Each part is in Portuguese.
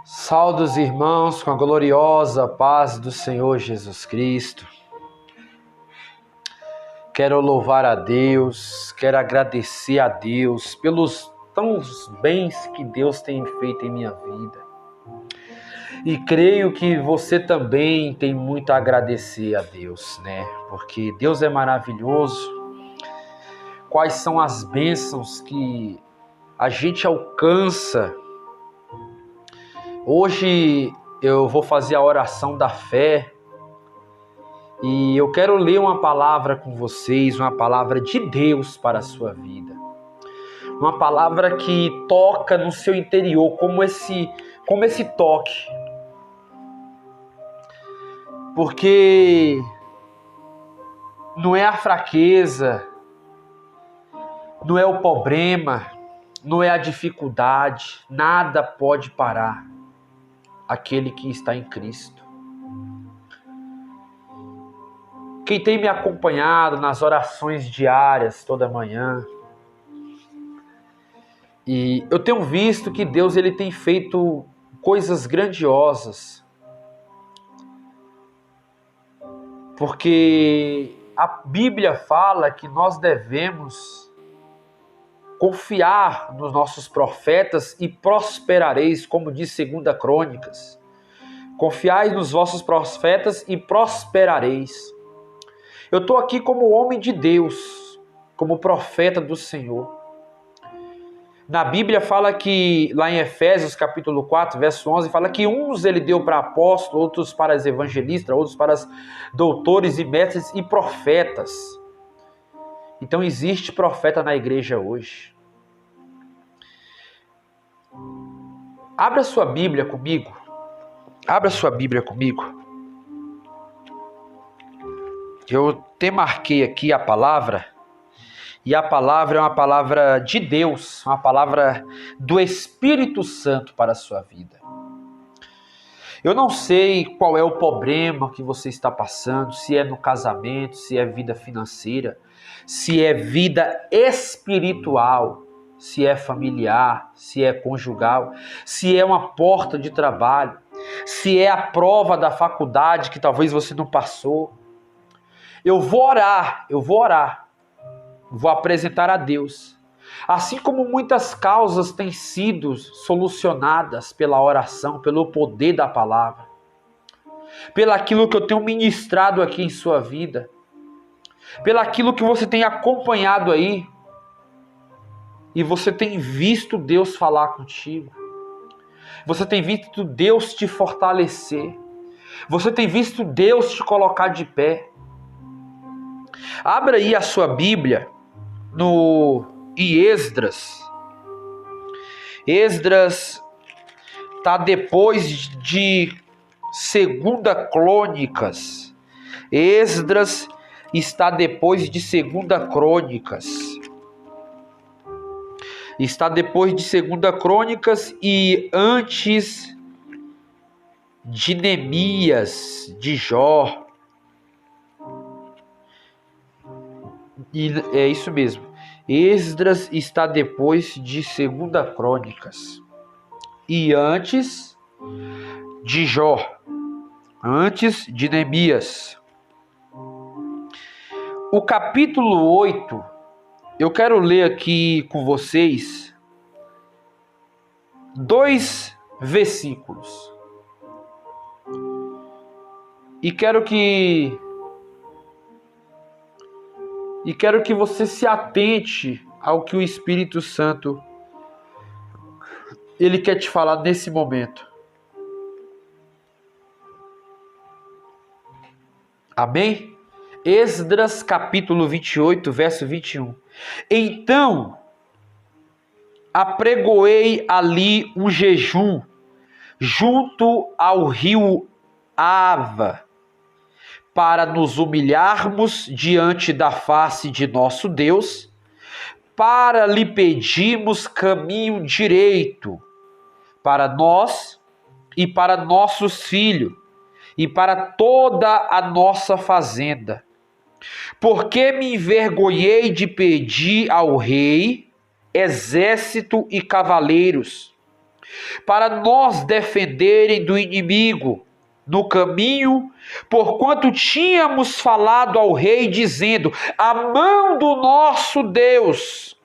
Saudos irmãos, com a gloriosa paz do Senhor Jesus Cristo. Quero louvar a Deus, quero agradecer a Deus pelos tãos bens que Deus tem feito em minha vida. E creio que você também tem muito a agradecer a Deus, né? Porque Deus é maravilhoso. Quais são as bênçãos que a gente alcança? Hoje eu vou fazer a oração da fé e eu quero ler uma palavra com vocês, uma palavra de Deus para a sua vida. Uma palavra que toca no seu interior, como esse toque. Porque não é a fraqueza, não é o problema, não é a dificuldade, nada pode parar aquele que está em Cristo. Quem tem me acompanhado nas orações diárias toda manhã, e eu tenho visto que Deus ele tem feito coisas grandiosas, porque a Bíblia fala que nós devemos confiar nos nossos profetas e prosperareis, como diz 2 Crônicas. Confiai nos vossos profetas e prosperareis. Eu estou aqui como homem de Deus, como profeta do Senhor. Na Bíblia fala que, lá em Efésios capítulo 4, verso 11, fala que uns ele deu para apóstolos, outros para os evangelistas, outros para os doutores e mestres e profetas. Então existe profeta na igreja hoje. Abra sua Bíblia comigo. Abra sua Bíblia comigo. Eu te marquei aqui a palavra. E a palavra é uma palavra de Deus. Uma palavra do Espírito Santo para a sua vida. Eu não sei qual é o problema que você está passando. Se é no casamento, se é vida financeira, se é vida espiritual, se é familiar, se é conjugal, se é uma porta de trabalho, se é a prova da faculdade que talvez você não passou. Eu vou orar, vou apresentar a Deus. Assim como muitas causas têm sido solucionadas pela oração, pelo poder da palavra, pelaquilo que eu tenho ministrado aqui em sua vida, pelaquilo que você tem acompanhado aí, e você tem visto Deus falar contigo. Você tem visto Deus te fortalecer. Você tem visto Deus te colocar de pé. Abra aí a sua Bíblia em Esdras. Esdras está depois de 2 Crônicas. Esdras está depois de 2 Crônicas. Está depois de 2 Crônicas e antes de Neemias, de Jó. E é isso mesmo. Esdras está depois de 2 Crônicas e antes de Jó, antes de Neemias. O capítulo 8, eu quero ler aqui com vocês 2 versículos. E quero que você se atente ao que o Espírito Santo ele quer te falar nesse momento. Amém? Esdras capítulo 28, verso 21. Então apregoei ali um jejum junto ao rio Ava, para nos humilharmos diante da face de nosso Deus, para lhe pedirmos caminho direito para nós e para nossos filhos e para toda a nossa fazenda. Porque me envergonhei de pedir ao rei exército e cavaleiros, para nos defenderem do inimigo no caminho, porquanto tínhamos falado ao rei, dizendo: a mão do nosso Deus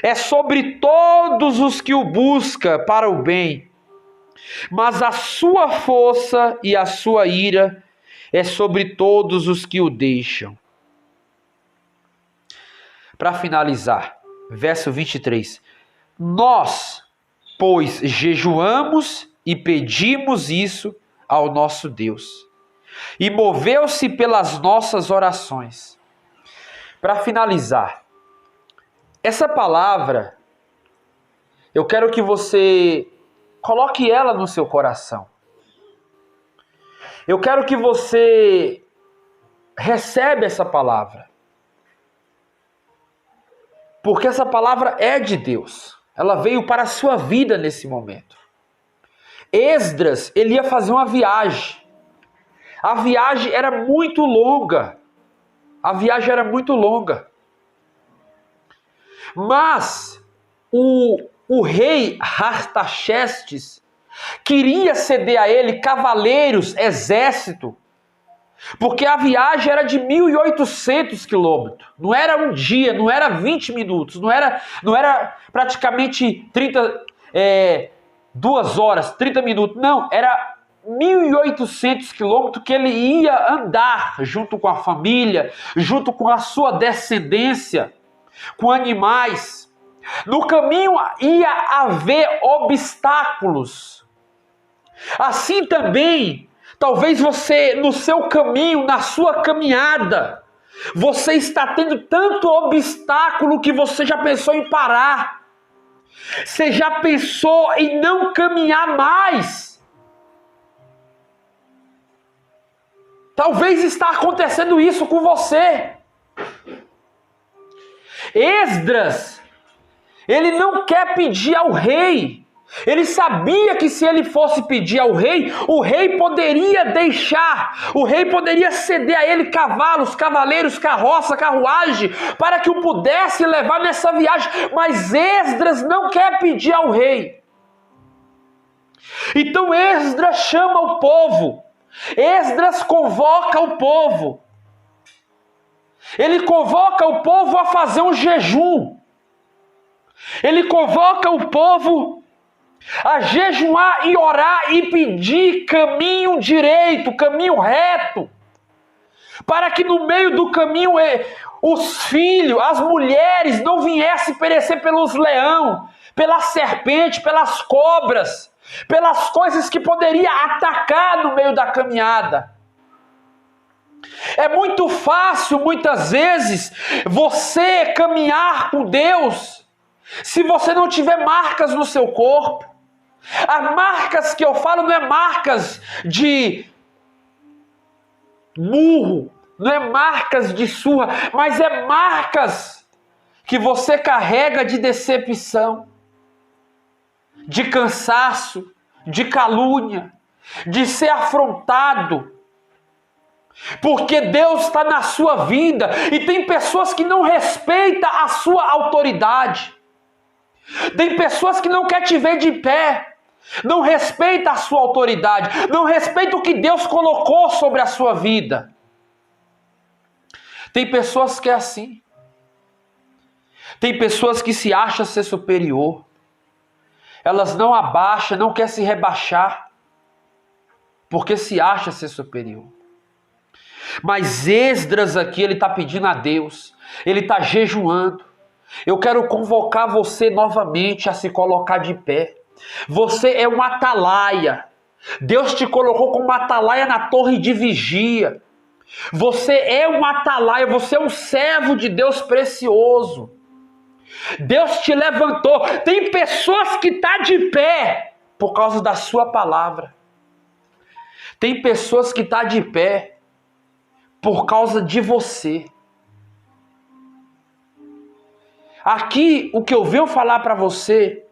é sobre todos os que o buscam para o bem, mas a sua força e a sua ira é sobre todos os que o deixam. Para finalizar, verso 23. Nós, pois, jejuamos e pedimos isso ao nosso Deus, e moveu-se pelas nossas orações. Para finalizar, essa palavra, eu quero que você coloque ela no seu coração. Eu quero que você receba essa palavra. Porque essa palavra é de Deus. Ela veio para a sua vida nesse momento. Esdras, ele ia fazer uma viagem. A viagem era muito longa. Mas o rei Artaxerxes queria ceder a ele cavaleiros, exército, porque a viagem era de 1.800 quilômetros. Não era um dia, não era 20 minutos, não era praticamente 2 horas, 30 minutos. Não, era 1.800 quilômetros que ele ia andar junto com a família, junto com a sua descendência, com animais. No caminho ia haver obstáculos. Assim também, talvez você, no seu caminho, na sua caminhada, você está tendo tanto obstáculo que você já pensou em parar. Você já pensou em não caminhar mais. Talvez está acontecendo isso com você. Esdras, ele não quer pedir ao rei. Ele sabia que se ele fosse pedir ao rei, o rei poderia deixar, o rei poderia ceder a ele cavalos, cavaleiros, carroça, carruagem, para que o pudesse levar nessa viagem. Mas Esdras não quer pedir ao rei. Então Esdras chama o povo. Esdras convoca o povo. Ele convoca o povo a fazer um jejum. Ele convoca o povo a jejuar e orar e pedir caminho direito, caminho reto, para que no meio do caminho os filhos, as mulheres não viessem perecer pelos leões, pela serpente, pelas cobras, pelas coisas que poderia atacar no meio da caminhada. É muito fácil, muitas vezes, você caminhar com Deus se você não tiver marcas no seu corpo. As marcas que eu falo não é marcas de murro, não é marcas de surra, mas é marcas que você carrega de decepção, de cansaço, de calúnia, de ser afrontado. Porque Deus está na sua vida e tem pessoas que não respeitam a sua autoridade. Tem pessoas que não querem te ver de pé, não respeita a sua autoridade, não respeita o que Deus colocou sobre a sua vida. Tem pessoas que é assim. Tem pessoas que se acham ser superior. Elas não abaixam, não querem se rebaixar, porque se acha ser superior. Mas Esdras aqui, ele está pedindo a Deus, ele está jejuando. Eu quero convocar você novamente a se colocar de pé. Você é um atalaia. Deus te colocou como atalaia na torre de vigia. Você é um atalaia, você é um servo de Deus precioso. Deus te levantou. Tem pessoas que estão de pé por causa da sua palavra. Tem pessoas que estão de pé por causa de você. Aqui, o que eu venho falar para você,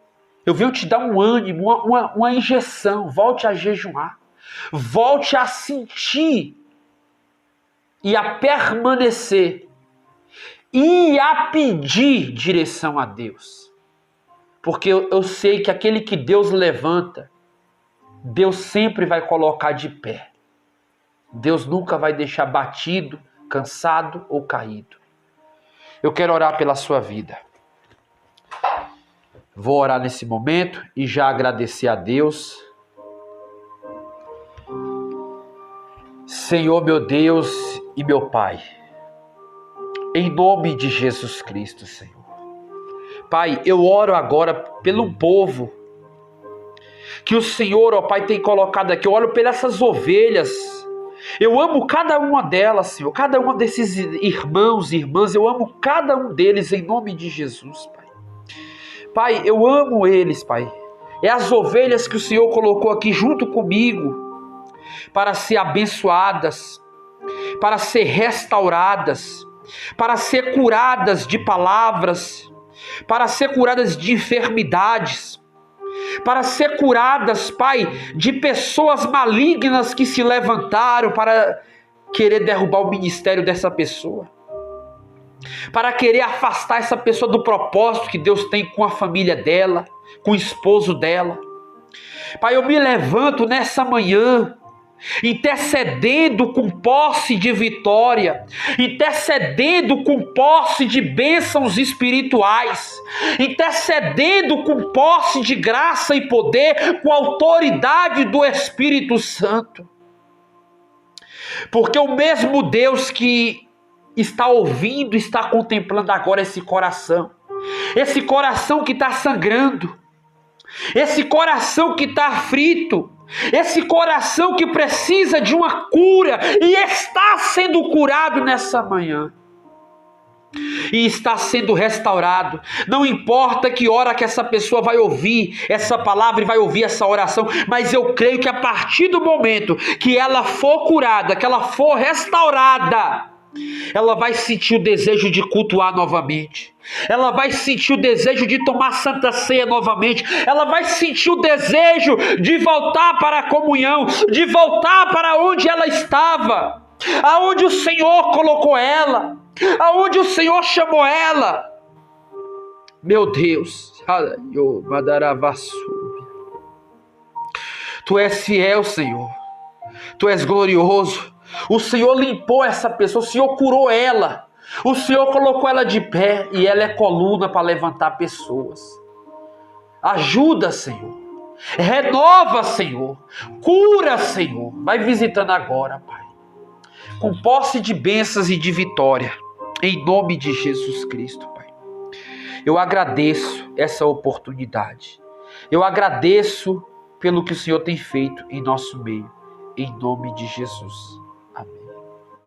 eu venho te dar um ânimo, uma injeção. Volte a jejuar. Volte a sentir e a permanecer e a pedir direção a Deus. Porque eu sei que aquele que Deus levanta, Deus sempre vai colocar de pé. Deus nunca vai deixar batido, cansado ou caído. Eu quero orar pela sua vida. Vou orar nesse momento e já agradecer a Deus. Senhor, meu Deus e meu Pai, em nome de Jesus Cristo, Senhor. Pai, eu oro agora pelo povo que o Senhor, ó Pai, tem colocado aqui. Eu oro pelas essas ovelhas. Eu amo cada uma delas, Senhor. Cada um desses irmãos e irmãs, eu amo cada um deles em nome de Jesus, Pai. Pai, eu amo eles, Pai. É as ovelhas que o Senhor colocou aqui junto comigo para ser abençoadas, para ser restauradas, para ser curadas de palavras, para ser curadas de enfermidades, para ser curadas, Pai, de pessoas malignas que se levantaram para querer derrubar o ministério dessa pessoa, para querer afastar essa pessoa do propósito que Deus tem com a família dela, com o esposo dela. Pai, eu me levanto nessa manhã, intercedendo com posse de vitória, intercedendo com posse de bênçãos espirituais, intercedendo com posse de graça e poder, com autoridade do Espírito Santo. Porque o mesmo Deus que está ouvindo, está contemplando agora esse coração que está sangrando, esse coração que está aflito, esse coração que precisa de uma cura e está sendo curado nessa manhã. E está sendo restaurado. Não importa que hora que essa pessoa vai ouvir essa palavra e vai ouvir essa oração, mas eu creio que a partir do momento que ela for curada, que ela for restaurada, ela vai sentir o desejo de cultuar novamente. Ela vai sentir o desejo de tomar santa ceia novamente. Ela vai sentir o desejo de voltar para a comunhão, de voltar para onde ela estava, aonde o Senhor colocou ela, aonde o Senhor chamou ela. Meu Deus, Tu és fiel, Senhor. Tu és glorioso. O Senhor limpou essa pessoa, o Senhor curou ela, o Senhor colocou ela de pé e ela é coluna para levantar pessoas. Ajuda, Senhor. Renova, Senhor. Cura, Senhor. Vai visitando agora, Pai, com posse de bênçãos e de vitória, em nome de Jesus Cristo, Pai. Eu agradeço essa oportunidade. Eu agradeço pelo que o Senhor tem feito em nosso meio, em nome de Jesus. Amém.